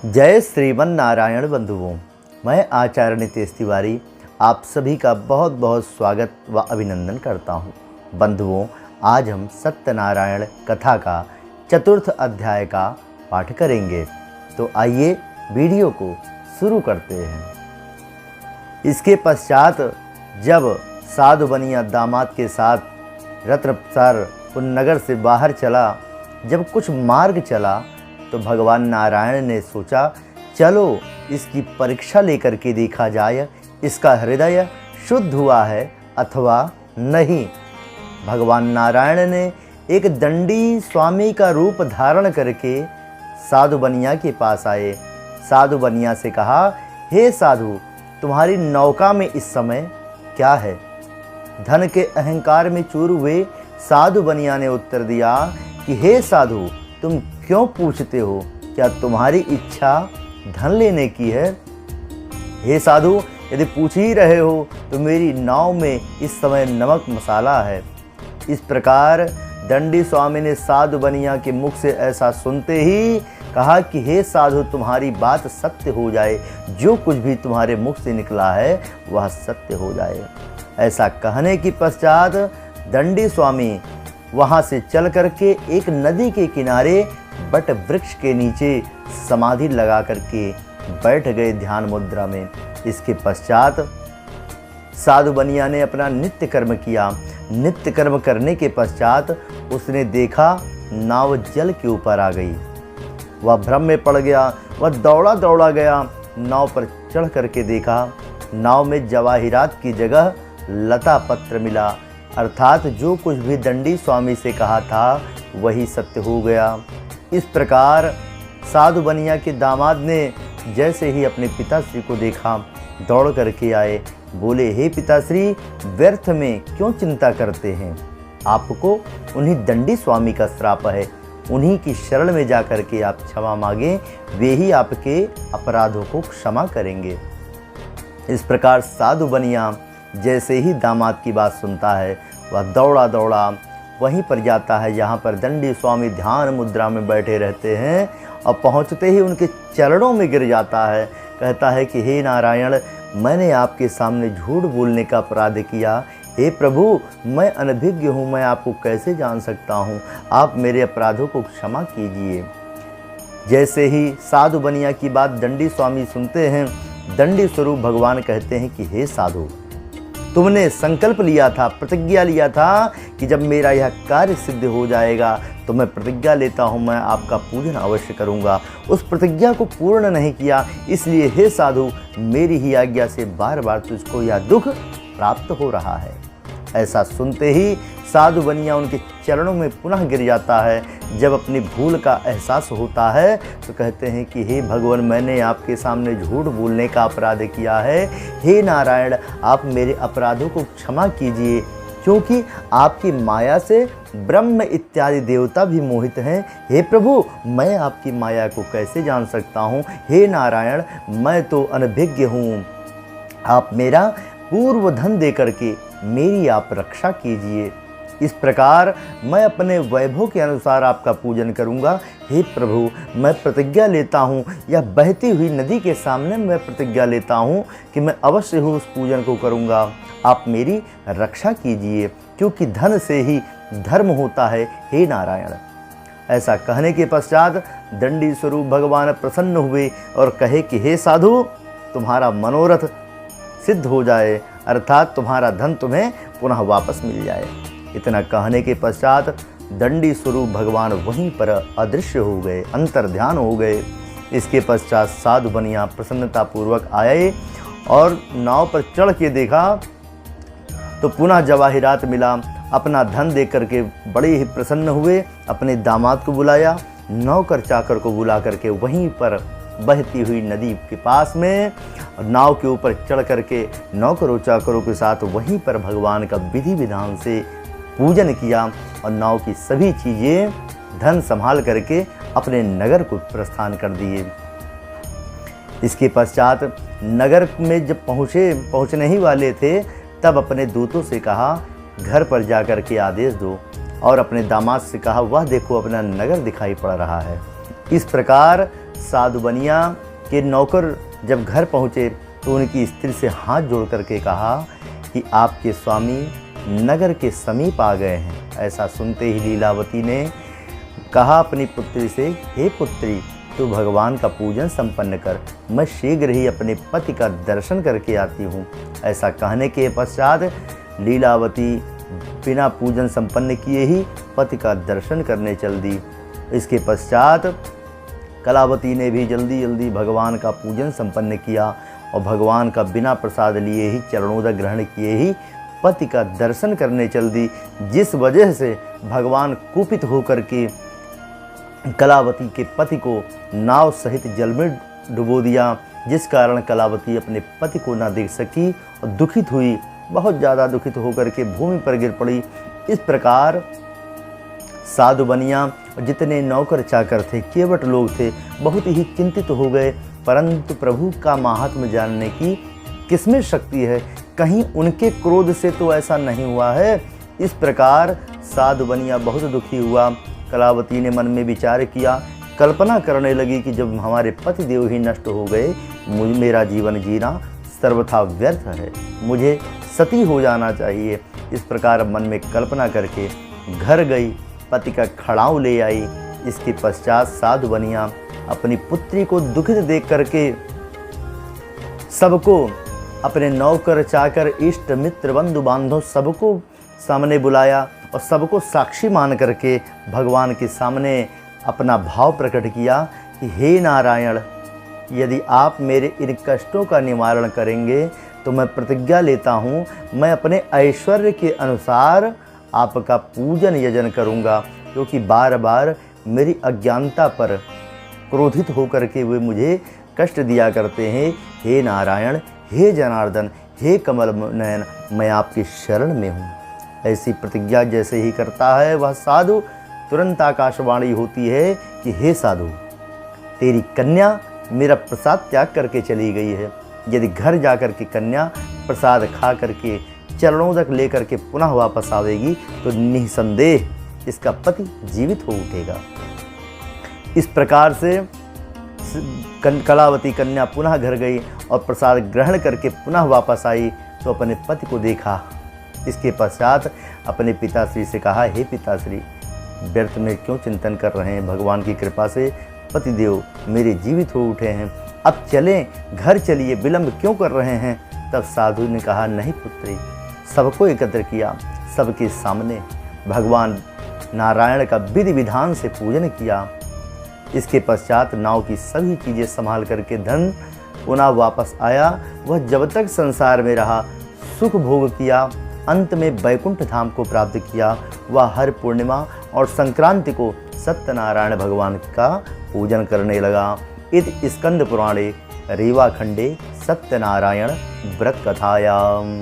जय श्रीमन नारायण बंधुओं, मैं आचार्य नितेश तिवारी आप सभी का बहुत बहुत स्वागत व अभिनंदन करता हूँ। बंधुओं, आज हम सत्यनारायण कथा का चतुर्थ अध्याय का पाठ करेंगे। तो आइए वीडियो को शुरू करते हैं। इसके पश्चात जब साधु बनिया दामाद के साथ रत्नप्रसार नगर से बाहर चला, जब कुछ मार्ग चला तो भगवान नारायण ने सोचा, चलो इसकी परीक्षा लेकर के देखा जाए, इसका हृदय शुद्ध हुआ है अथवा नहीं। भगवान नारायण ने एक दंडी स्वामी का रूप धारण करके साधु बनिया के पास आए। साधु बनिया से कहा, हे साधु, तुम्हारी नौका में इस समय क्या है? धन के अहंकार में चूर हुए साधु बनिया ने उत्तर दिया कि हे साधु, तुम क्यों पूछते हो? क्या तुम्हारी इच्छा धन लेने की है? हे साधु, यदि पूछ ही रहे हो तो मेरी नाव में इस समय नमक मसाला है। इस प्रकार दंडी स्वामी ने साधु बनिया के मुख से ऐसा सुनते ही कहा कि हे साधु, तुम्हारी बात सत्य हो जाए, जो कुछ भी तुम्हारे मुख से निकला है वह सत्य हो जाए। ऐसा कहने के पश्चात दंडी स्वामी वहाँ से चल करके एक नदी के किनारे बट वृक्ष के नीचे समाधि लगा करके बैठ गए ध्यान मुद्रा में। इसके पश्चात साधु बनिया ने अपना नित्य कर्म किया। नित्य कर्म करने के पश्चात उसने देखा नाव जल के ऊपर आ गई। वह भ्रम में पड़ गया। वह दौड़ा दौड़ा गया, नाव पर चढ़ करके देखा नाव में जवाहिरात की जगह लता पत्र मिला, अर्थात जो कुछ भी दंडी स्वामी से कहा था वही सत्य हो गया। इस प्रकार साधु बनिया के दामाद ने जैसे ही अपने पिताश्री को देखा, दौड़ करके आए। बोले, हे पिताश्री, व्यर्थ में क्यों चिंता करते हैं? आपको उन्हीं दंडी स्वामी का श्राप है, उन्हीं की शरण में जा करके आप क्षमा मांगें, वे ही आपके अपराधों को क्षमा करेंगे। इस प्रकार साधु बनिया जैसे ही दामाद की बात सुनता है, वह दौड़ा दौड़ा वहीं पर जाता है जहाँ पर दंडी स्वामी ध्यान मुद्रा में बैठे रहते हैं, और पहुँचते ही उनके चरणों में गिर जाता है। कहता है कि हे नारायण, मैंने आपके सामने झूठ बोलने का अपराध किया। हे प्रभु, मैं अनभिज्ञ हूँ, मैं आपको कैसे जान सकता हूँ? आप मेरे अपराधों को क्षमा कीजिए। जैसे ही साधु बनिया की बात दंडी स्वामी सुनते हैं, दंडी स्वरूप भगवान कहते हैं कि हे साधु, तुमने संकल्प लिया था, प्रतिज्ञा लिया था कि जब मेरा यह कार्य सिद्ध हो जाएगा तो मैं प्रतिज्ञा लेता हूँ, मैं आपका पूजन अवश्य करूँगा। उस प्रतिज्ञा को पूर्ण नहीं किया, इसलिए हे साधु, मेरी ही आज्ञा से बार बार तुझको यह दुख प्राप्त हो रहा है। ऐसा सुनते ही साधु बनिया उनके चरणों में पुनः गिर जाता है। जब अपनी भूल का एहसास होता है तो कहते हैं कि हे भगवान, मैंने आपके सामने झूठ बोलने का अपराध किया है। हे नारायण, आप मेरे अपराधों को क्षमा कीजिए, क्योंकि आपकी माया से ब्रह्म इत्यादि देवता भी मोहित हैं। हे प्रभु, मैं आपकी माया को कैसे जान सकता हूँ? हे नारायण, मैं तो अनभिज्ञ हूँ, आप मेरा पूर्व धन दे करके मेरी आप रक्षा कीजिए। इस प्रकार मैं अपने वैभव के अनुसार आपका पूजन करूंगा। हे प्रभु, मैं प्रतिज्ञा लेता हूँ, यह बहती हुई नदी के सामने मैं प्रतिज्ञा लेता हूँ कि मैं अवश्य ही उस पूजन को करूंगा। आप मेरी रक्षा कीजिए, क्योंकि धन से ही धर्म होता है। हे नारायण। ऐसा कहने के पश्चात दंडी स्वरूप भगवान प्रसन्न हुए और कहे कि हे साधु, तुम्हारा मनोरथ सिद्ध हो जाए, अर्थात तुम्हारा धन तुम्हें पुनः वापस मिल जाए। इतना कहने के पश्चात दंडी स्वरूप भगवान वहीं पर अदृश्य हो गए, अंतर ध्यान हो गए। इसके पश्चात साधु बनिया प्रसन्नतापूर्वक आए और नाव पर चढ़ के देखा तो पुनः जवाहिरात मिला। अपना धन देख करके बड़े ही प्रसन्न हुए। अपने दामाद को बुलाया, नौकर चाकर को बुला करके वहीं पर बहती हुई नदी के पास में नाव के ऊपर चढ़ करके नौकरों चाकरों के साथ वहीं पर भगवान का विधि विधान से पूजन किया और नाव की सभी चीज़ें धन संभाल करके अपने नगर को प्रस्थान कर दिए। इसके पश्चात नगर में जब पहुँचने ही वाले थे, तब अपने दूतों से कहा, घर पर जाकर के आदेश दो, और अपने दामाद से कहा, वह देखो अपना नगर दिखाई पड़ रहा है। इस प्रकार साधु बनिया के नौकर जब घर पहुँचे तो उनकी स्त्री से हाथ जोड़ करके कहा कि आपके स्वामी नगर के समीप आ गए हैं। ऐसा सुनते ही लीलावती ने कहा अपनी पुत्री से, हे पुत्री, तू भगवान का पूजन संपन्न कर, मैं शीघ्र ही अपने पति का दर्शन करके आती हूँ। ऐसा कहने के पश्चात लीलावती बिना पूजन संपन्न किए ही पति का दर्शन करने चल दी। इसके पश्चात कलावती ने भी जल्दी जल्दी भगवान का पूजन संपन्न किया और भगवान का बिना प्रसाद लिए ही चरणोदक ग्रहण किए ही पति का दर्शन करने चल दी, जिस वजह से भगवान कुपित होकर के कलावती के पति को नाव सहित जल में डुबो दिया, जिस कारण कलावती अपने पति को ना देख सकी और दुखित हुई, बहुत ज़्यादा दुखित होकर के भूमि पर गिर पड़ी। इस प्रकार साधु बनिया और जितने नौकर चाकर थे, केवट लोग थे, बहुत ही चिंतित हो गए। परंतु प्रभु का महात्म्य जानने की किसमें शक्ति है, कहीं उनके क्रोध से तो ऐसा नहीं हुआ है। इस प्रकार साधु बनिया बहुत दुखी हुआ। कलावती ने मन में विचार किया, कल्पना करने लगी कि जब हमारे पति देव ही नष्ट हो गए, मेरा जीवन जीना सर्वथा व्यर्थ है, मुझे सती हो जाना चाहिए। इस प्रकार मन में कल्पना करके घर गई, पति का खड़ाऊ ले आई। इसके पश्चात साधु बनिया अपनी पुत्री को दुखित देख करके सबको, अपने नौकर चाकर इष्ट मित्र बंधु बांधव सबको सामने बुलाया और सबको साक्षी मान करके भगवान के सामने अपना भाव प्रकट किया कि हे नारायण, यदि आप मेरे इन कष्टों का निवारण करेंगे तो मैं प्रतिज्ञा लेता हूँ, मैं अपने ऐश्वर्य के अनुसार आपका पूजन यजन करूँगा, क्योंकि बार बार मेरी अज्ञानता पर क्रोधित होकर के वे मुझे कष्ट दिया करते हैं। हे नारायण, हे जनार्दन, हे कमल नयन, मैं आपकी शरण में हूँ। ऐसी प्रतिज्ञा जैसे ही करता है वह साधु, तुरंत आकाशवाणी होती है कि हे साधु, तेरी कन्या मेरा प्रसाद त्याग करके चली गई है। यदि घर जाकर के कन्या प्रसाद खा करके चरणों तक लेकर के पुनः वापस आवेगी तो निसंदेह इसका पति जीवित हो उठेगा। इस प्रकार से कलावती कन्या पुनः घर गई और प्रसाद ग्रहण करके पुनः वापस आई तो अपने पति को देखा। इसके पश्चात अपने पिताश्री से कहा, हे पिताश्री, व्यर्थ में क्यों चिंतन कर रहे हैं, भगवान की कृपा से पतिदेव मेरे जीवित हो उठे हैं, अब चलें, घर चलिए, विलंब क्यों कर रहे हैं। तब साधु ने कहा, नहीं पुत्री, सबको एकत्र किया, सबके सामने भगवान नारायण का विधि विधान से पूजन किया। इसके पश्चात नाव की सभी चीज़ें संभाल करके धन पुनः वापस आया। वह जब तक संसार में रहा सुख भोग किया, अंत में वैकुंठ धाम को प्राप्त किया। वह हर पूर्णिमा और संक्रांति को सत्यनारायण भगवान का पूजन करने लगा। इति स्कंद पुराणे रेवाखंडे सत्यनारायण व्रत कथायाम।